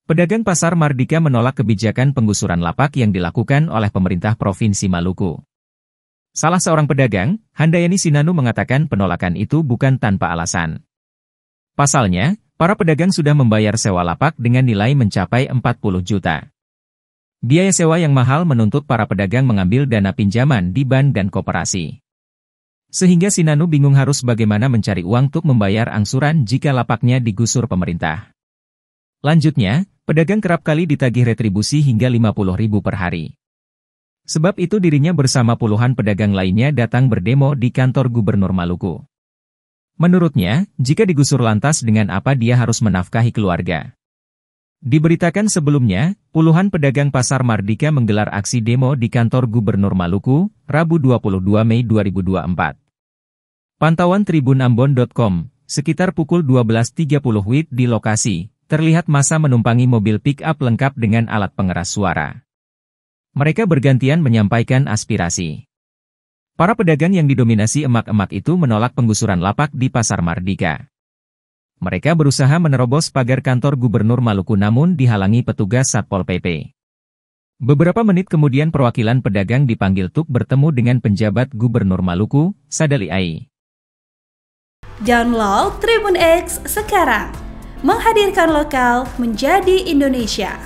Pedagang Pasar Mardika menolak kebijakan penggusuran lapak yang dilakukan oleh pemerintah Provinsi Maluku. Salah seorang pedagang, Handayani Sinanu mengatakan penolakan itu bukan tanpa alasan. Pasalnya, para pedagang sudah membayar sewa lapak dengan nilai mencapai 40 juta. Biaya sewa yang mahal menuntut para pedagang mengambil dana pinjaman di bank dan koperasi. Sehingga Sinanu bingung harus bagaimana mencari uang untuk membayar angsuran jika lapaknya digusur pemerintah. Lanjutnya, pedagang kerap kali ditagih retribusi hingga 50.000 per hari. Sebab itu dirinya bersama puluhan pedagang lainnya datang berdemo di kantor Gubernur Maluku. Menurutnya, jika digusur lantas dengan apa dia harus menafkahi keluarga. Diberitakan sebelumnya, puluhan pedagang Pasar Mardika menggelar aksi demo di kantor Gubernur Maluku, Rabu 22 Mei 2024. Pantauan tribunambon.com, sekitar pukul 12.30 WIB di lokasi, terlihat massa menumpangi mobil pick-up lengkap dengan alat pengeras suara. Mereka bergantian menyampaikan aspirasi. Para pedagang yang didominasi emak-emak itu menolak penggusuran lapak di Pasar Mardika. Mereka berusaha menerobos pagar kantor Gubernur Maluku namun dihalangi petugas Satpol PP. Beberapa menit kemudian perwakilan pedagang dipanggil untuk bertemu dengan penjabat Gubernur Maluku, Sadali Ai. Download Tribun X sekarang. Menghadirkan lokal menjadi Indonesia.